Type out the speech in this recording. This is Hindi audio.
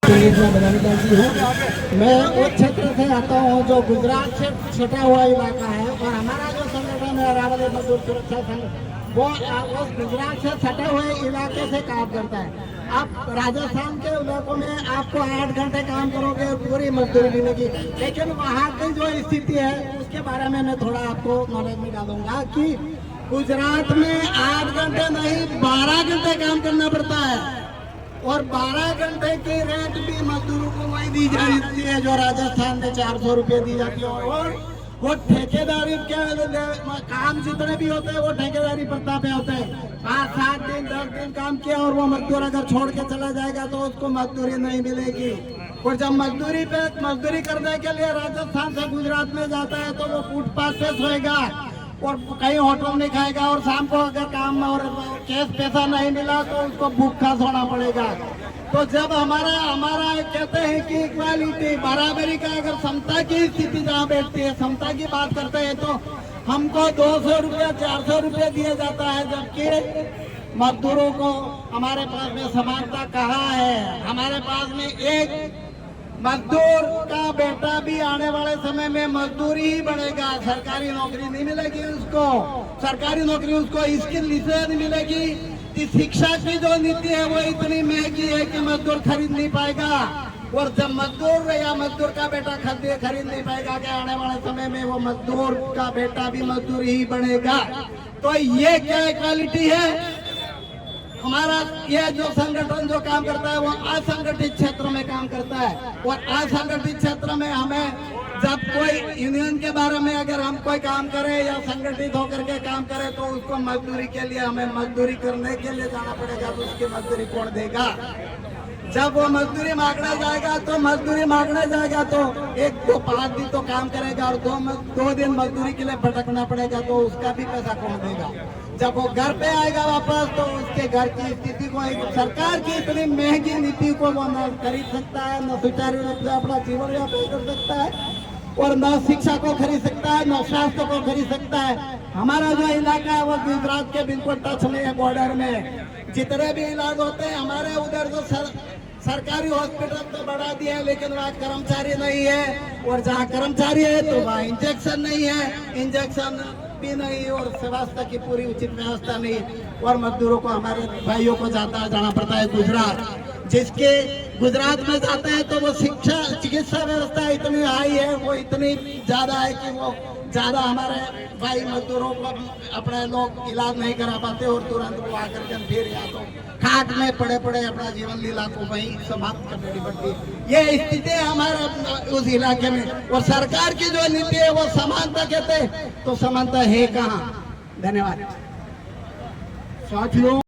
मैं उस क्षेत्र से आता हूँ जो गुजरात से छटा हुआ इलाका है और हमारा जो संगठन है अरावली मजदूर सुरक्षा संघ वो उस गुजरात से सटे हुए इलाके से काम करता है। आप राजस्थान के इलाकों में आपको 8 घंटे काम करोगे पूरी मजदूरी मिलेगी, लेकिन वहाँ की जो स्थिति है उसके बारे में मैं थोड़ा आपको नॉलेज में डालूंगा कि गुजरात में 8 घंटे नहीं 12 घंटे काम करना पड़ता है और 12 घंटे की रेट भी मजदूरों को वही दी जाती है जो राजस्थान में 400 रुपये दी जाती है। और वो ठेकेदारी के काम जितने भी होते हैं वो ठेकेदारी प्रथा पे होते हैं। 5-7 दिन 10 दिन काम किया और वो मजदूर अगर छोड़ के चला जाएगा तो उसको मजदूरी नहीं मिलेगी। और जब मजदूरी करने के लिए राजस्थान से गुजरात में जाता है तो वो फुटपाथ पे सोएगा और कहीं होटल नहीं खाएगा और शाम को अगर काम और केस पैसा नहीं मिला तो उसको भूखा सोना पड़ेगा। तो जब हमारा कहते हैं कि इक्वालिटी बराबरी का अगर समता की स्थिति जहाँ बैठती है, समता की बात करते हैं तो हमको 200 रुपया 400 रुपये दिया जाता है, जबकि मजदूरों को हमारे पास में समानता कहाँ है। हमारे पास में एक मजदूर का बेटा भी आने वाले समय में मजदूरी ही बनेगा, सरकारी नौकरी नहीं मिलेगी उसको। सरकारी नौकरी उसको इसके लिए नहीं मिलेगी कि शिक्षा की जो नीति है वो इतनी महंगी है कि मजदूर खरीद नहीं पाएगा। और जब मजदूर या मजदूर का बेटा खरीद नहीं पाएगा कि आने वाले समय में वो मजदूर का बेटा भी मजदूरी ही बनेगा। तो ये क्या इक्वालिटी है? हमारा ये जो संगठन जो काम करता है वो असंगठित क्षेत्र में काम करता है और असंगठित क्षेत्र में हमें जब कोई यूनियन के बारे में अगर हम कोई काम करें या संगठित होकर के काम करें तो उसको मजदूरी के लिए हमें मजदूरी करने के लिए जाना पड़ेगा। तो उसकी मजदूरी कौन देगा? जब वो मजदूरी मांगने जाएगा तो 1-5 दिन तो काम करेगा और 2 दिन मजदूरी के लिए भटकना पड़ेगा, तो उसका भी पैसा कौन देगा? जब वो घर पे आएगा वापस तो उसके घर की स्थिति को सरकार की इतनी महंगी नीति को वो न खरीद सकता है, न सुचारू रूप से अपना जीवन यापन कर सकता है और न शिक्षा को खरीद सकता है, न स्वास्थ्य को खरीद सकता है। हमारा जो इलाका है वो गुजरात के बिल्कुल टच में है, बॉर्डर में। जितने भी इलाज होते हैं हमारे उधर तो सरकारी हॉस्पिटल तो बढ़ा दिया है, लेकिन वहाँ कर्मचारी नहीं है और जहाँ कर्मचारी है तो वहाँ इंजेक्शन नहीं है, इंजेक्शन भी नहीं और स्वास्थ्य की पूरी उचित व्यवस्था नहीं। और मजदूरों को हमारे भाइयों को जाना पड़ता है गुजरात, जिसके गुजरात में जाते हैं तो वो चिकित्सा व्यवस्था इतनी हाई है, वो इतनी ज्यादा है कि वो ज्यादा हमारे भाई मजदूरों को अपने लोग इलाज नहीं करा पाते और तुरंत वो आकर के फिर या तो खाट में पड़े अपना जीवन लीला को वहीं समाप्त करनी पड़ती है। ये स्थिति है हमारे उस इलाके में। और सरकार की जो नीति है वो समानता कहते हैं, तो समानता है कहाँ? धन्यवाद साथियों।